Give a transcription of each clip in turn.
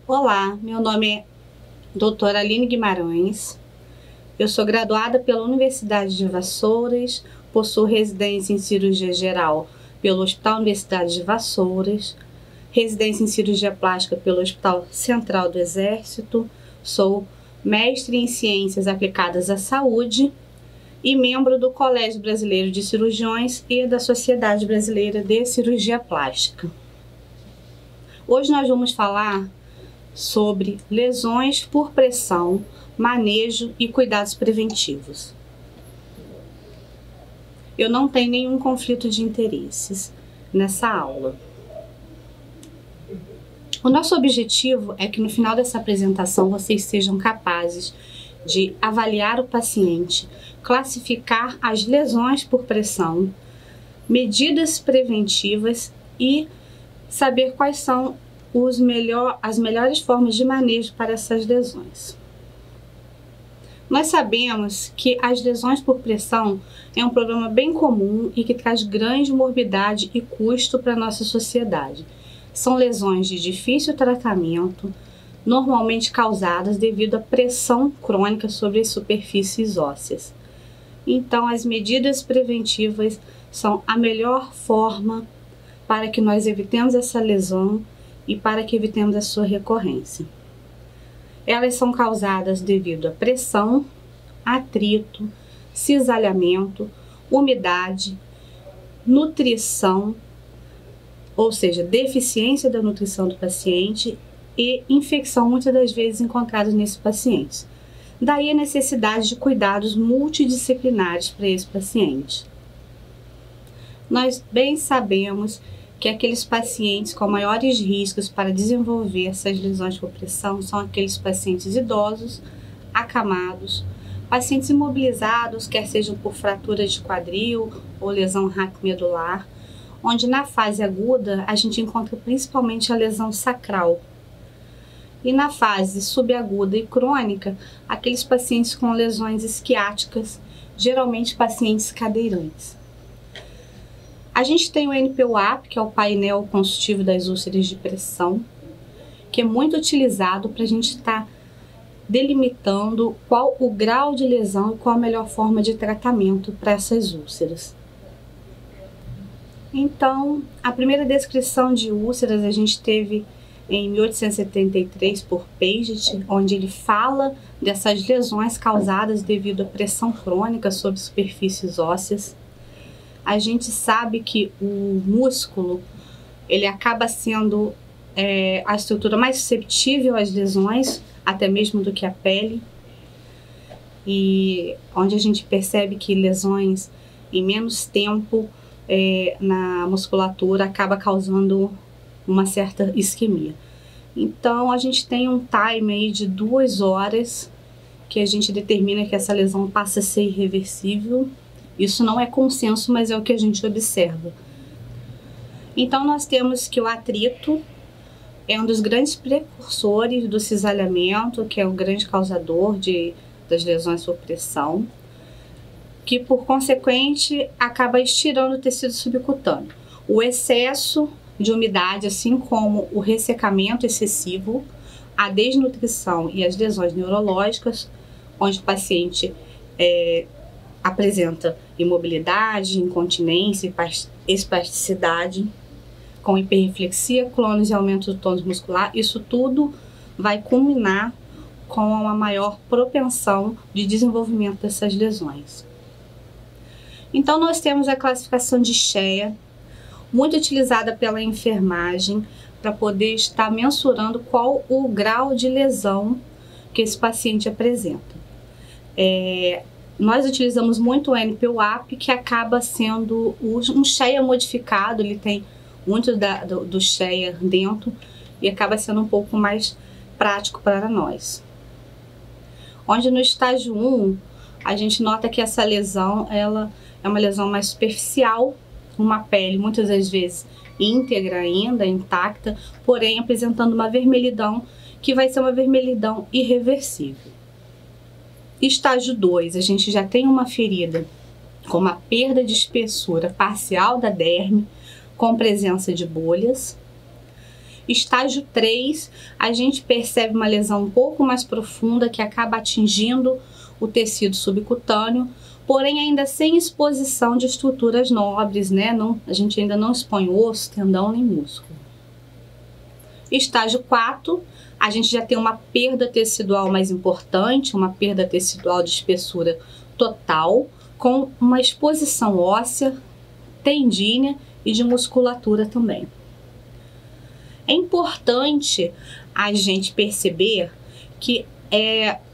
Olá, meu nome é doutora Aline Guimarães. Eu sou graduada pela Universidade de Vassouras, possuo residência em cirurgia geral pelo Hospital Universidade de Vassouras, residência em cirurgia plástica pelo Hospital Central do Exército, sou mestre em Ciências Aplicadas à Saúde e membro do Colégio Brasileiro de Cirurgiões e da Sociedade Brasileira de Cirurgia Plástica. Hoje nós vamos falar sobre lesões por pressão, manejo e cuidados preventivos. Eu não tenho nenhum conflito de interesses nessa aula. O nosso objetivo é que no final dessa apresentação vocês sejam capazes de avaliar o paciente, classificar as lesões por pressão, medidas preventivas e saber quais são as melhores formas de manejo para essas lesões. Nós sabemos que as lesões por pressão é um problema bem comum e que traz grande morbidade e custo para a nossa sociedade. São lesões de difícil tratamento, normalmente causadas devido à pressão crônica sobre as superfícies ósseas. Então, as medidas preventivas são a melhor forma para que nós evitemos essa lesão e para que evitemos a sua recorrência. Elas são causadas devido a pressão, atrito, cisalhamento, umidade, nutrição, ou seja, deficiência da nutrição do paciente e infecção muitas das vezes encontradas nesses pacientes. Daí a necessidade de cuidados multidisciplinares para esse paciente. Nós bem sabemos que aqueles pacientes com maiores riscos para desenvolver essas lesões por pressão são aqueles pacientes idosos, acamados, pacientes imobilizados, quer sejam por fratura de quadril ou lesão raquimedular, onde na fase aguda a gente encontra principalmente a lesão sacral. E na fase subaguda e crônica, aqueles pacientes com lesões isquiáticas, geralmente pacientes cadeirantes. A gente tem o NPUAP, que é o painel consultivo das úlceras de pressão, que é muito utilizado para a gente estar delimitando qual o grau de lesão e qual a melhor forma de tratamento para essas úlceras. Então, a primeira descrição de úlceras a gente teve em 1873 por Paget, onde ele fala dessas lesões causadas devido à pressão crônica sobre superfícies ósseas. A gente sabe que o músculo ele acaba sendo a estrutura mais susceptível às lesões, até mesmo do que a pele, e onde a gente percebe que lesões em menos tempo na musculatura acaba causando uma certa isquemia. Então a gente tem um time aí de 2 horas que a gente determina que essa lesão passa a ser irreversível. Isso não é consenso, mas é o que a gente observa. Então nós temos que o atrito é um dos grandes precursores do cisalhamento, que é o grande causador das lesões por pressão, que por consequente acaba estirando o tecido subcutâneo. O excesso de umidade, assim como o ressecamento excessivo, a desnutrição e as lesões neurológicas, onde o paciente apresenta imobilidade, incontinência, espasticidade, com hiperreflexia, clônus e aumento do tônus muscular, isso tudo vai culminar com uma maior propensão de desenvolvimento dessas lesões. Então nós temos a classificação de Shea, muito utilizada pela enfermagem para poder estar mensurando qual o grau de lesão que esse paciente apresenta. Nós utilizamos muito o NPUAP, que acaba sendo um Shea modificado, ele tem muito do Shea dentro e acaba sendo um pouco mais prático para nós. Onde no estágio 1, a gente nota que essa lesão ela é uma lesão mais superficial, uma pele muitas das vezes íntegra ainda, intacta, porém apresentando uma vermelhidão que vai ser uma vermelhidão irreversível. Estágio 2, a gente já tem uma ferida com uma perda de espessura parcial da derme, com presença de bolhas. Estágio 3, a gente percebe uma lesão um pouco mais profunda que acaba atingindo o tecido subcutâneo, porém ainda sem exposição de estruturas nobres, né? A gente ainda não expõe osso, tendão nem músculo. Estágio 4, a gente já tem uma perda tecidual mais importante, uma perda tecidual de espessura total, com uma exposição óssea, tendínea e de musculatura também. É importante a gente perceber que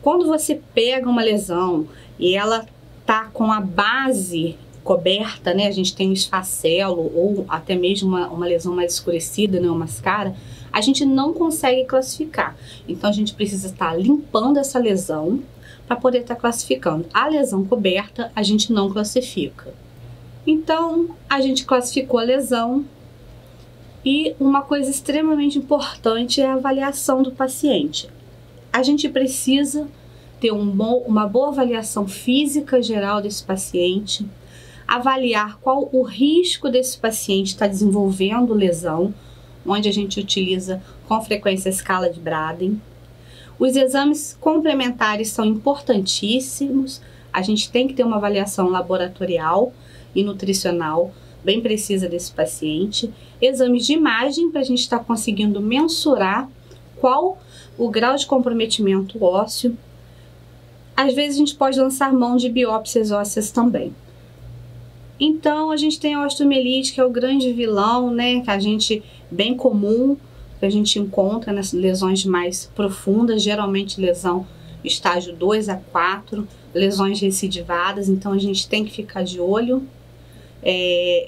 quando você pega uma lesão e ela tá com a base coberta, né? A gente tem um esfacelo ou até mesmo uma lesão mais escurecida, né? Uma mascara, a gente não consegue classificar. Então a gente precisa estar limpando essa lesão para poder estar classificando. A lesão coberta a gente não classifica. Então a gente classificou a lesão. E uma coisa extremamente importante é a avaliação do paciente. A gente precisa ter uma boa avaliação física geral desse paciente, avaliar qual o risco desse paciente estar desenvolvendo lesão, onde a gente utiliza com frequência a escala de Braden. Os exames complementares são importantíssimos, a gente tem que ter uma avaliação laboratorial e nutricional bem precisa desse paciente, exames de imagem para a gente estar conseguindo mensurar qual o grau de comprometimento ósseo. Às vezes a gente pode lançar mão de biópsias ósseas também. Então a gente tem a osteomielite, que é o grande vilão, né, que a gente bem comum, que a gente encontra nas lesões mais profundas, geralmente lesão estágio 2 a 4, lesões recidivadas, então a gente tem que ficar de olho.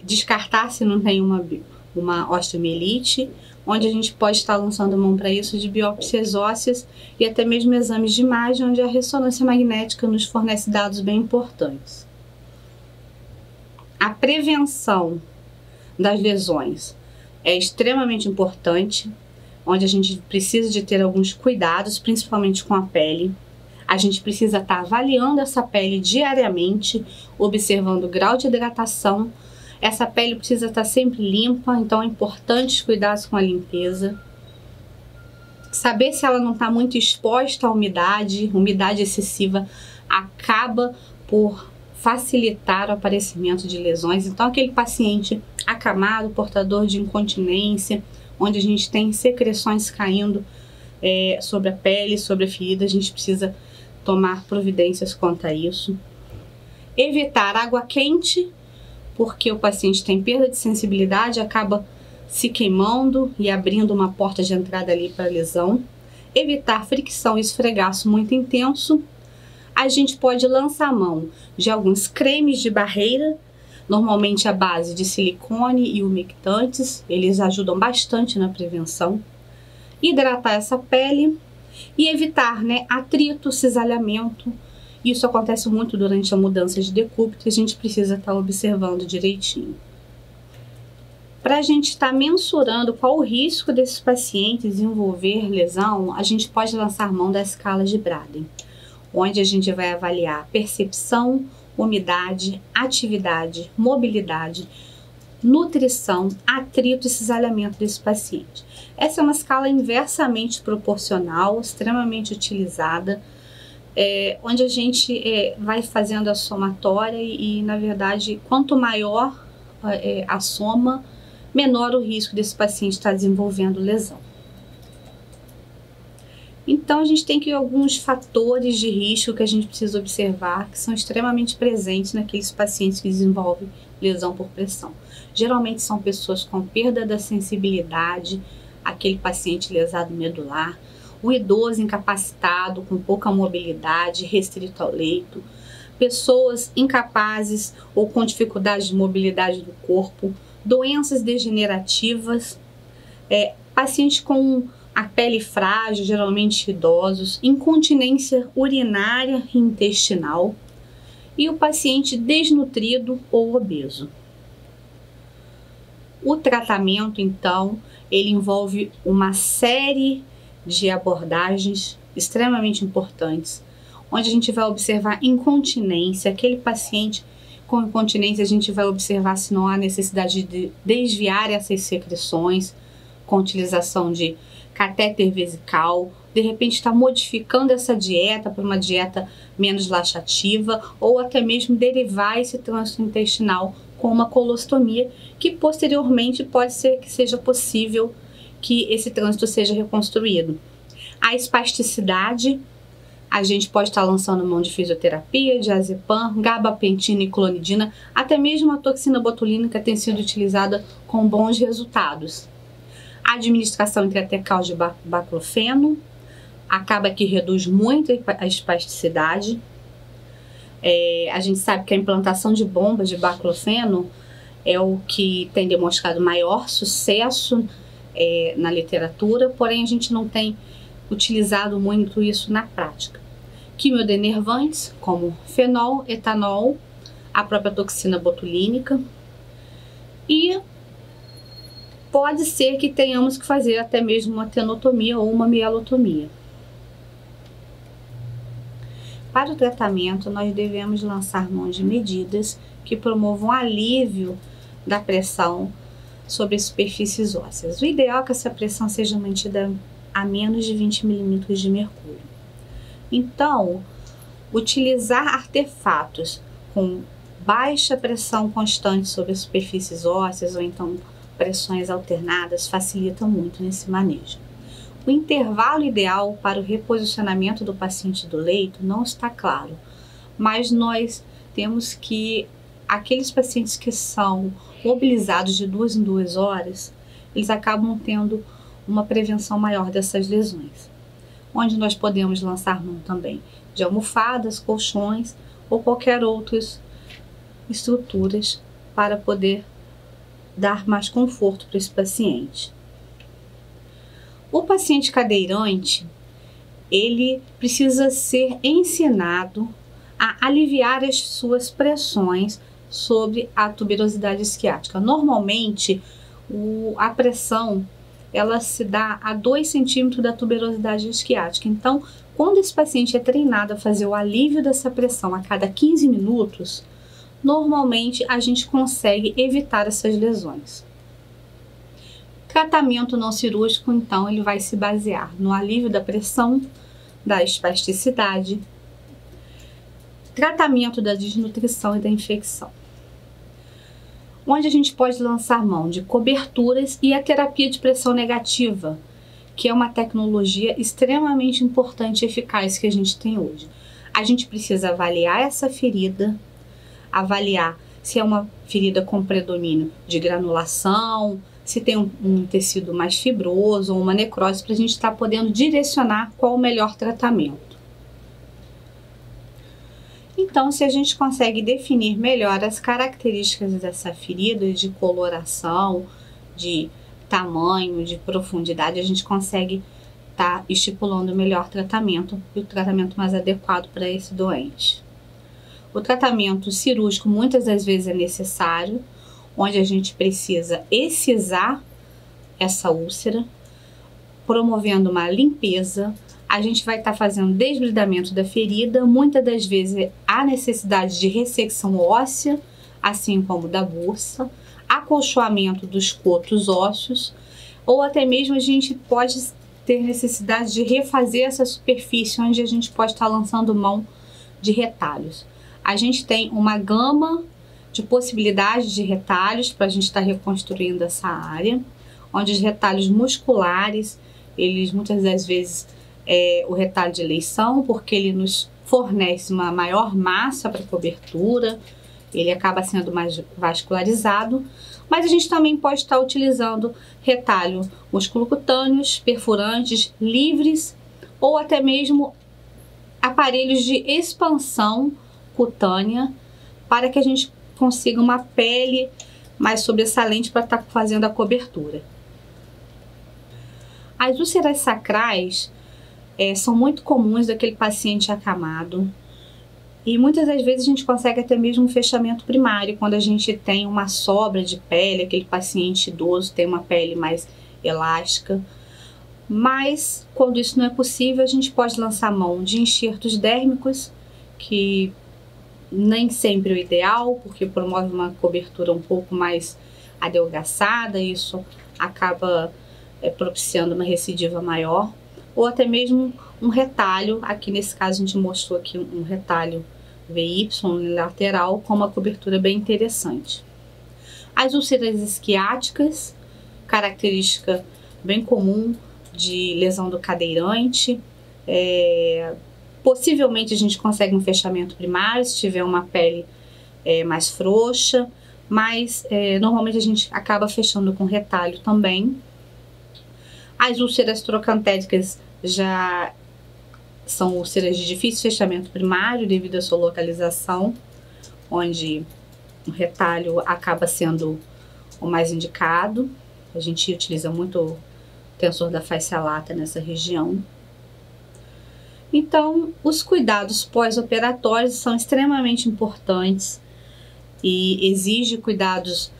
Descartar se não tem uma osteomielite, onde a gente pode estar lançando mão para isso de biópsias ósseas e até mesmo exames de imagem, onde a ressonância magnética nos fornece dados bem importantes. A prevenção das lesões é extremamente importante, onde a gente precisa de ter alguns cuidados, principalmente com a pele. A gente precisa estar avaliando essa pele diariamente, observando o grau de hidratação. Essa pele precisa estar sempre limpa, então é importante os cuidados com a limpeza. Saber se ela não está muito exposta à umidade excessiva acaba por facilitar o aparecimento de lesões. Então aquele paciente acamado, portador de incontinência, onde a gente tem secreções caindo sobre a pele, sobre a ferida, a gente precisa tomar providências quanto a isso. Evitar água quente, porque o paciente tem perda de sensibilidade, acaba se queimando e abrindo uma porta de entrada ali para a lesão. Evitar fricção e esfregaço muito intenso. A gente pode lançar a mão de alguns cremes de barreira, normalmente à base de silicone e umectantes, eles ajudam bastante na prevenção. Hidratar essa pele e evitar, né, atrito, cisalhamento. Isso acontece muito durante a mudança de decúbito e a gente precisa estar observando direitinho. Para a gente estar mensurando qual o risco desses pacientes desenvolver lesão, a gente pode lançar mão da escala de Braden, onde a gente vai avaliar percepção, umidade, atividade, mobilidade, nutrição, atrito e cisalhamento desse paciente. Essa é uma escala inversamente proporcional, extremamente utilizada, onde a gente vai fazendo a somatória e, na verdade, quanto maior a soma, menor o risco desse paciente estar desenvolvendo lesão. Então a gente tem alguns fatores de risco que a gente precisa observar, que são extremamente presentes naqueles pacientes que desenvolvem lesão por pressão. Geralmente são pessoas com perda da sensibilidade, aquele paciente lesado medular, o idoso incapacitado, com pouca mobilidade, restrito ao leito, pessoas incapazes ou com dificuldade de mobilidade do corpo, doenças degenerativas, pacientes com a pele frágil, geralmente idosos, incontinência urinária e intestinal e o paciente desnutrido ou obeso. O tratamento, então, ele envolve uma série de abordagens extremamente importantes, onde a gente vai observar incontinência, aquele paciente com incontinência a gente vai observar se não há necessidade de desviar essas secreções com utilização de catéter vesical, de repente está modificando essa dieta para uma dieta menos laxativa, ou até mesmo derivar esse trânsito intestinal com uma colostomia, que posteriormente pode ser que seja possível que esse trânsito seja reconstruído. A espasticidade, a gente pode estar lançando mão de fisioterapia, diazepam, gabapentina e clonidina, até mesmo a toxina botulínica tem sido utilizada com bons resultados. A administração intratecal de baclofeno acaba que reduz muito a espasticidade. A gente sabe que a implantação de bombas de baclofeno é o que tem demonstrado maior sucesso na literatura, porém a gente não tem utilizado muito isso na prática. Quimiodenervantes, como fenol, etanol, a própria toxina botulínica, e pode ser que tenhamos que fazer até mesmo uma tenotomia ou uma mielotomia. Para o tratamento, nós devemos lançar mão de medidas que promovam alívio da pressão sobre as superfícies ósseas. O ideal é que essa pressão seja mantida a menos de 20 milímetros de mercúrio. Então, utilizar artefatos com baixa pressão constante sobre as superfícies ósseas ou então pressões alternadas facilita muito nesse manejo. O intervalo ideal para o reposicionamento do paciente do leito não está claro, mas nós temos que aqueles pacientes que são mobilizados de 2 em 2 horas, eles acabam tendo uma prevenção maior dessas lesões, onde nós podemos lançar mão também de almofadas, colchões ou qualquer outras estruturas para poder dar mais conforto para esse paciente. O paciente cadeirante, ele precisa ser ensinado a aliviar as suas pressões sobre a tuberosidade isquiática. Normalmente, a pressão ela se dá a 2 centímetros da tuberosidade isquiática. Então, quando esse paciente é treinado a fazer o alívio dessa pressão a cada 15 minutos, normalmente a gente consegue evitar essas lesões. Tratamento não cirúrgico, então, ele vai se basear no alívio da pressão, da espasticidade, tratamento da desnutrição e da infecção, onde a gente pode lançar mão de coberturas e a terapia de pressão negativa, que é uma tecnologia extremamente importante e eficaz que a gente tem hoje. A gente precisa avaliar essa ferida, avaliar se é uma ferida com predomínio de granulação, se tem um tecido mais fibroso ou uma necrose, para a gente estar podendo direcionar qual o melhor tratamento. Então, se a gente consegue definir melhor as características dessa ferida, de coloração, de tamanho, de profundidade, a gente consegue estar estipulando o melhor tratamento e o tratamento mais adequado para esse doente. O tratamento cirúrgico muitas das vezes é necessário, onde a gente precisa excisar essa úlcera, promovendo uma limpeza. A gente vai estar fazendo desbridamento da ferida, muitas das vezes há necessidade de ressecção óssea, assim como da bursa, acolchoamento dos cotos ósseos, ou até mesmo a gente pode ter necessidade de refazer essa superfície, onde a gente pode estar lançando mão de retalhos. A gente tem uma gama de possibilidades de retalhos para a gente estar reconstruindo essa área, onde os retalhos musculares, eles muitas das vezes o retalho de eleição, porque ele nos fornece uma maior massa para cobertura, ele acaba sendo mais vascularizado, mas a gente também pode estar utilizando retalho musculocutâneos, perfurantes, livres, ou até mesmo aparelhos de expansão cutânea, para que a gente consiga uma pele mais sobressalente para estar fazendo a cobertura. As úlceras sacrais são muito comuns daquele paciente acamado, e muitas das vezes a gente consegue até mesmo um fechamento primário, quando a gente tem uma sobra de pele, aquele paciente idoso tem uma pele mais elástica. Mas quando isso não é possível, a gente pode lançar mão de enxertos dérmicos, que nem sempre é o ideal, porque promove uma cobertura um pouco mais adelgaçada, e isso acaba propiciando uma recidiva maior, ou até mesmo um retalho. Aqui nesse caso a gente mostrou aqui um retalho VY lateral com uma cobertura bem interessante. As úlceras isquiáticas, característica bem comum de lesão do cadeirante. Possivelmente a gente consegue um fechamento primário se tiver uma pele mais frouxa, mas normalmente a gente acaba fechando com retalho também. As úlceras trocantéricas já são úlceras de difícil fechamento primário devido à sua localização, onde o retalho acaba sendo o mais indicado. A gente utiliza muito o tensor da fascia lata nessa região. Então, os cuidados pós-operatórios são extremamente importantes e exigem cuidados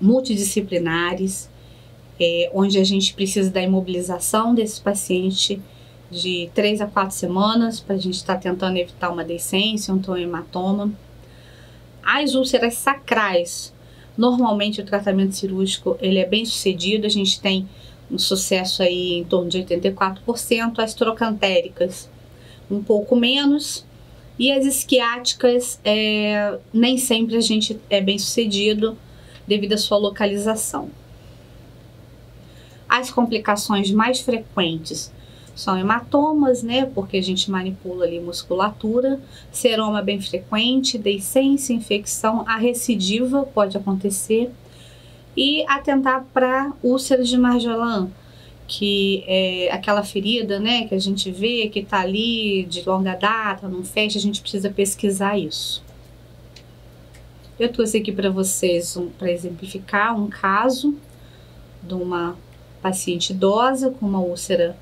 multidisciplinares, onde a gente precisa da imobilização desse paciente de 3 a 4 semanas, para a gente estar tentando evitar uma deiscência, um hematoma. As úlceras sacrais, normalmente o tratamento cirúrgico ele é bem sucedido, a gente tem um sucesso aí em torno de 84%, as trocantéricas um pouco menos, e as isquiáticas nem sempre a gente é bem sucedido devido à sua localização. As complicações mais frequentes são hematomas, né, porque a gente manipula ali musculatura, seroma bem frequente, deiscência, infecção, a recidiva pode acontecer, e atentar para úlcera de Marjolin, que é aquela ferida, né, que a gente vê que está ali de longa data, não fecha, a gente precisa pesquisar isso. Eu trouxe aqui para vocês, para exemplificar, um caso de uma paciente idosa com uma úlcera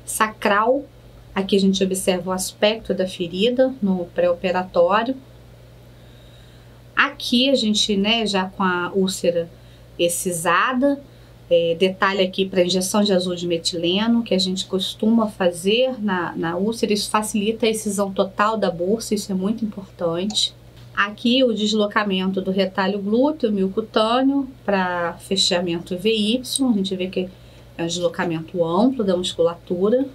sacral. Aqui a gente observa o aspecto da ferida no pré-operatório. Aqui a gente, né, já com a úlcera excisada, detalhe aqui para injeção de azul de metileno, que a gente costuma fazer na úlcera. Isso facilita a excisão total da bursa, isso é muito importante. Aqui o deslocamento do retalho glúteo miocutâneo para fechamento VY, a gente vê que é um deslocamento amplo da musculatura,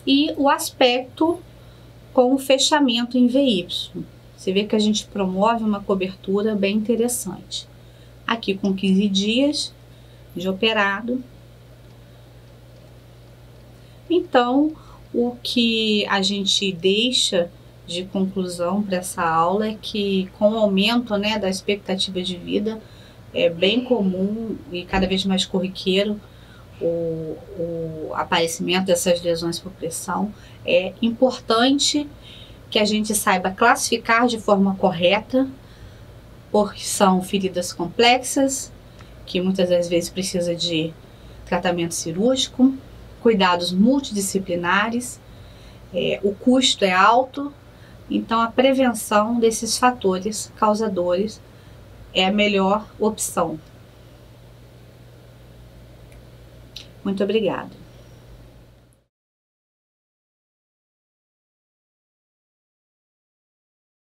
e o aspecto com o fechamento em VY. Você vê que a gente promove uma cobertura bem interessante. Aqui com 15 dias de operado. Então, o que a gente deixa de conclusão para essa aula é que com o aumento, né, da expectativa de vida, é bem comum e cada vez mais corriqueiro o aparecimento dessas lesões por pressão. É importante que a gente saiba classificar de forma correta, porque são feridas complexas, que muitas das vezes precisa de tratamento cirúrgico, cuidados multidisciplinares, o custo é alto, então a prevenção desses fatores causadores é a melhor opção. Muito obrigada.